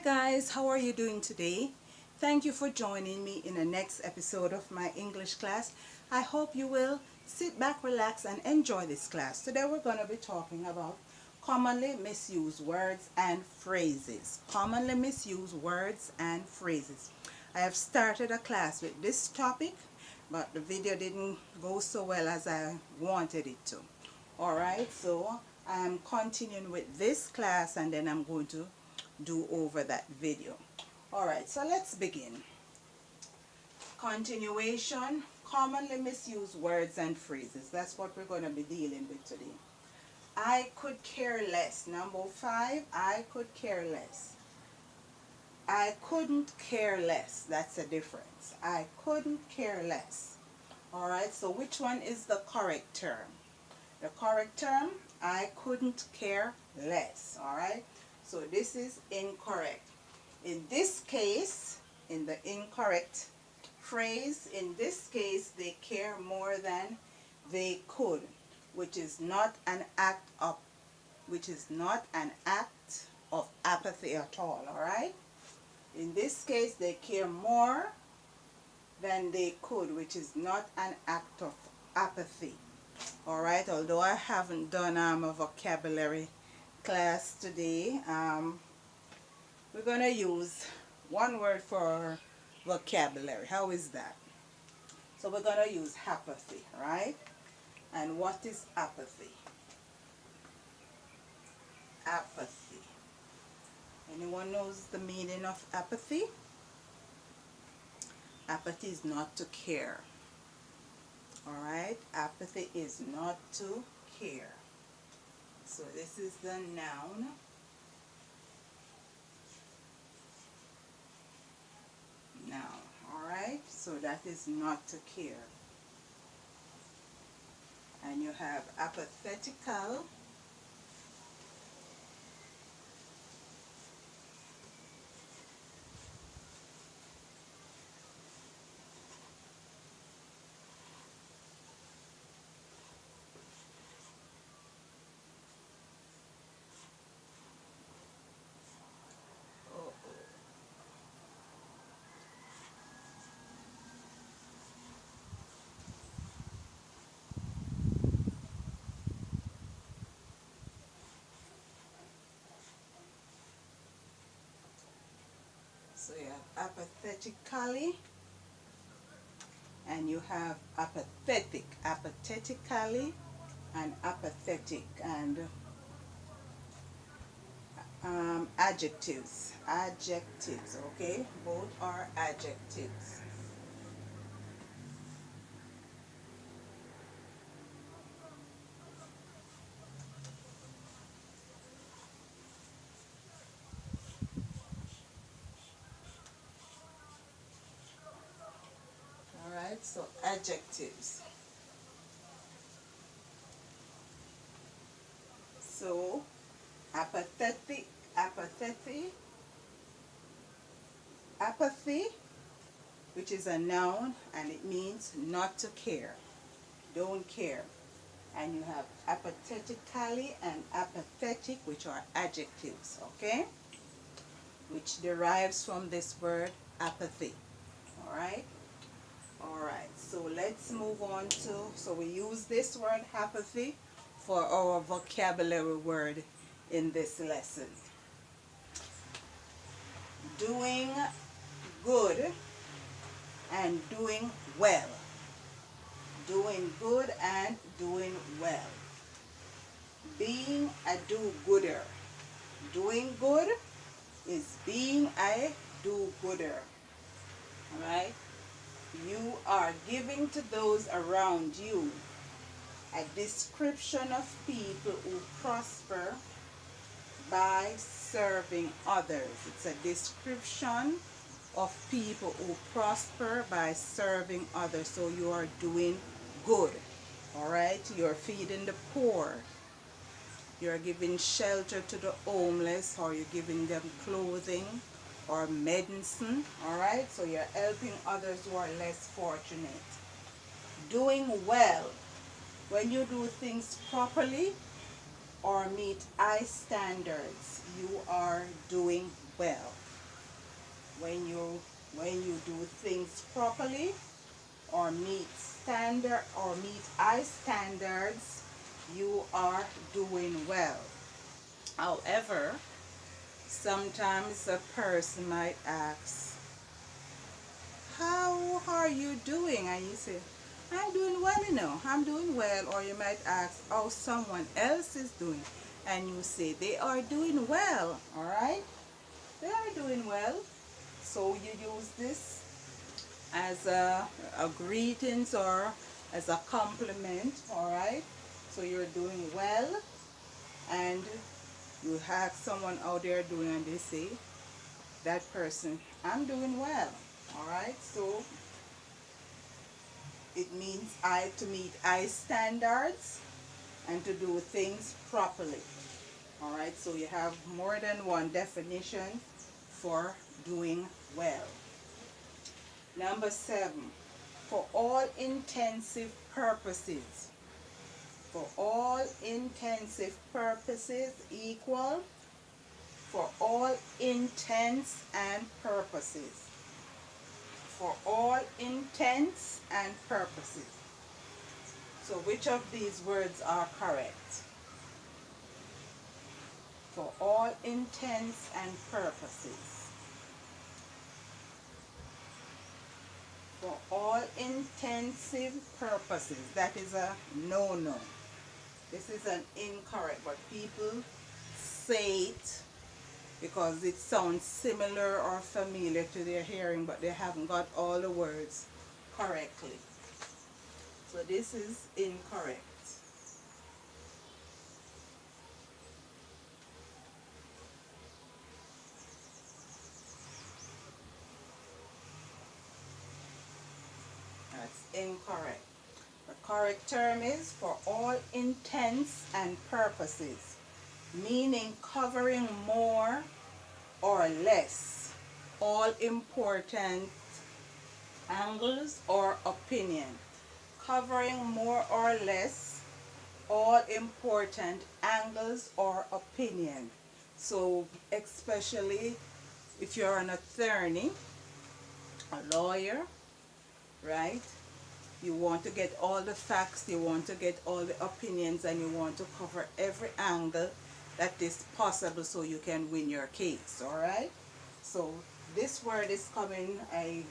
guys, how are you doing today? Thank you for joining me in the next episode of my English class. I hope you will sit back, relax, and enjoy this class. Today we're going to be talking about commonly misused words and phrases. Commonly misused words and phrases. I have started a class with this topic, but the video didn't go so well as I wanted it to. Alright, so I am continuing with this class and then I'm going to do over that video. Alright, so let's begin. Continuation, commonly misused words and phrases. That's what we're going to be dealing with today. I could care less. Number 5, I could care less. I couldn't care less. That's the difference. I couldn't care less. Alright, so which one is the correct term? The correct term, I couldn't care less. Alright, so this is incorrect. In this case, in the incorrect phrase, in this case, they care more than they could, which is not an act of apathy at all. Alright, in this case, they care more than they could, which is not an act of apathy. Alright, although I haven't done a vocabulary class today, we're going to use one word for vocabulary. How is that? So we're going to use apathy, right? And what is apathy? Apathy. Anyone knows the meaning of apathy? Apathy is not to care. Alright, apathy is not to care. So this is the noun. Noun, alright, so that is not to care. And you have apathetical. So you have apathetically, and you have apathetic, apathetically, and apathetic, and adjectives, okay? Both are adjectives. Alright, so adjectives. So apathetic, apathy, which is a noun and it means not to care, don't care. And you have apathetically and apathetic, which are adjectives, okay? Which derives from this word apathy. Alright? Alright, so let's move on to, so we use this word apathy for our vocabulary word in this lesson. Doing good and doing well. Doing good and doing well. Being a do-gooder. Doing good is being a do-gooder. Alright? You are giving to those around you a description of people who prosper by serving others. It's a description of people who prosper by serving others. So you are doing good. Alright? You're feeding the poor. You're giving shelter to the homeless, or you're giving them clothing or medicine. Alright? So you're helping others who are less fortunate. Doing well. When you do things properly or meet high standards, you are doing well. When you do things properly or meet high standards, you are doing well. However, sometimes a person might ask, how are you doing? And you say, I'm doing well, I'm doing well. Or you might ask how someone else is doing, and you say they are doing well. All right, they are doing well. So you use this as a greetings or as a compliment. All right, so you're doing well, and you ask someone out there doing, and they say, that person, I'm doing well. All right, so it means to meet high standards and to do things properly. All right, so you have more than one definition for doing well. Number 7, for all intensive purposes. For all intensive purposes equal for all intents and purposes. For all intents and purposes. So which of these words are correct? For all intents and purposes. For all intensive purposes. That is a no-no. This is an incorrect, but people say it because it sounds similar or familiar to their hearing, but they haven't got all the words correctly. So this is incorrect. That's incorrect. The correct term is for all intents and purposes, meaning covering more or less all important angles or opinion. Covering more or less all important angles or opinion. So especially if you're an attorney, a lawyer, right? You want to get all the facts, you want to get all the opinions, and you want to cover every angle that is possible so you can win your case, all right? So this word is coming, I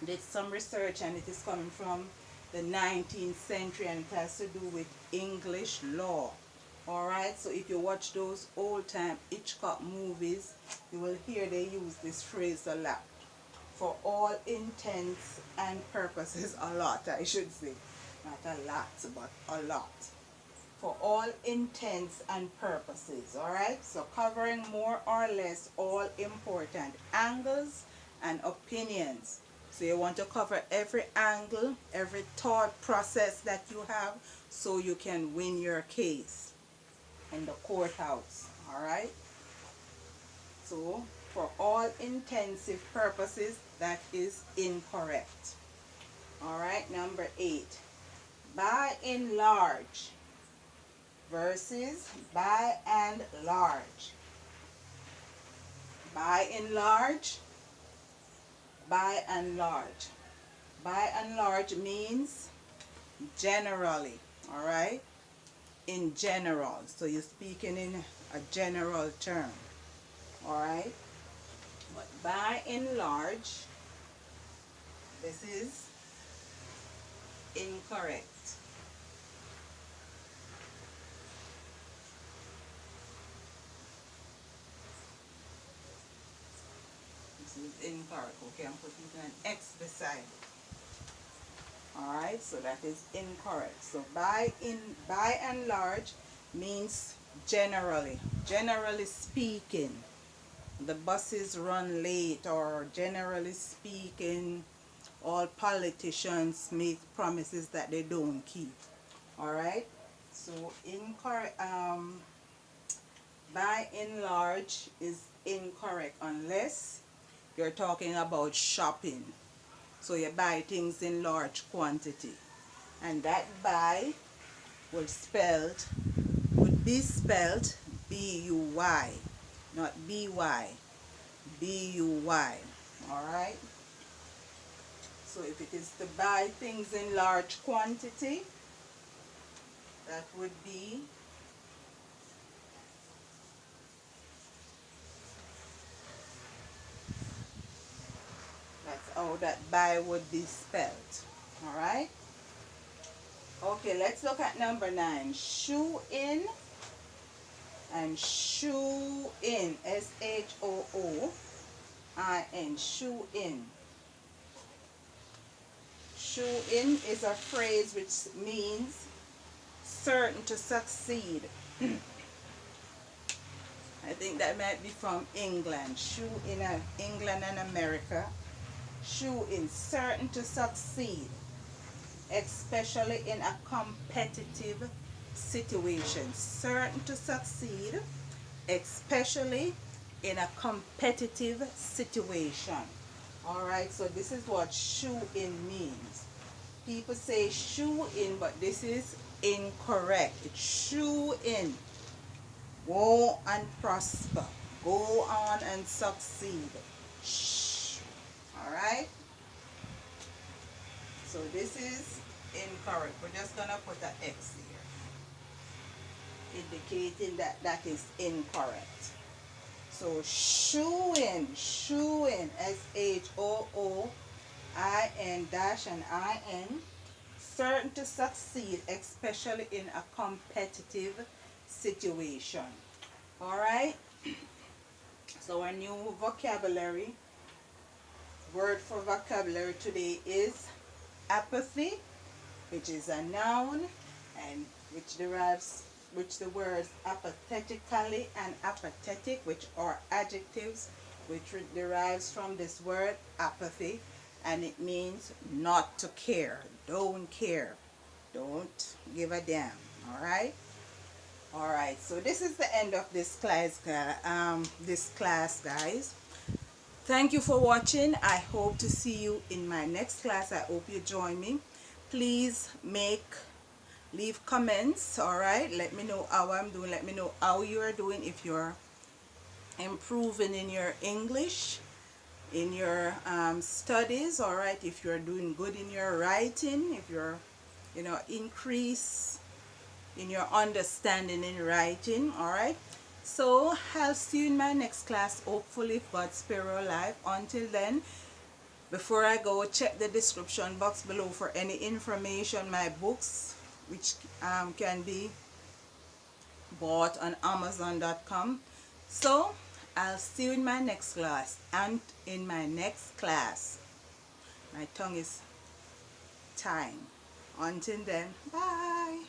did some research, and it is coming from the 19th century, and it has to do with English law. All right, so if you watch those old time Hitchcock movies, you will hear they use this phrase a lot. For all intents and purposes, a lot, I should say. Not a lot, but a lot. For all intents and purposes, all right? So covering more or less all important angles and opinions. So you want to cover every angle, every thought process that you have so you can win your case in the courthouse, all right? So for all intensive purposes, that is incorrect. All right, number 8. By and large versus by and large. By and large, by and large. By and large means generally, all right? In general. So you're speaking in a general term, all right? But by and large, this is incorrect. This is incorrect. Okay, I'm putting an X beside it. Alright, so that is incorrect. So by and large means generally. Generally speaking, the buses run late, or generally speaking, all politicians make promises that they don't keep. Alright, so incorrect. By and large is incorrect unless you're talking about shopping. So you buy things in large quantity, and that buy would be spelled B-U-Y, not B-Y, B-U-Y. Alright, so if it is to buy things in large quantity, that would be that's how that buy would be spelled. Alright, okay, let's look at number 9. Shoe in and shoe in, S-H-O-O-I-N, shoe in. Shoe in is a phrase which means certain to succeed. I think that might be from England. Shoe in England and America. Shoe in, certain to succeed, especially in a competitive situation. Certain to succeed, especially in a competitive situation. Alright, so this is what shoe in means. People say shoe in, but this is incorrect. It's shoe in. Go and prosper. Go on and succeed. Shh. Alright? So this is incorrect. We're just going to put an X here, indicating that that is incorrect. So shoe in, S-H-O-O-I-N dash and I-N, certain to succeed, especially in a competitive situation. Alright, so our new vocabulary, word for vocabulary today is apathy, which is a noun, and which the words apathetically and apathetic, which are adjectives, which derives from this word apathy, and it means not to care, don't care, don't give a damn. Alright, so this is the end of this class, guys. Thank you for watching. I hope to see you in my next class. I hope you join me. Please leave comments. Alright, let me know how I'm doing. Let me know how you are doing, if you're improving in your English, in your studies. Alright, if you're doing good in your writing, if you're increase in your understanding in writing. Alright, so I'll see you in my next class, hopefully, if God spare our life. Until then, before I go, check the description box below for any information, my books, which can be bought on Amazon.com. So I'll see you in my next class. And in my next class, my tongue is tying. Until then, bye.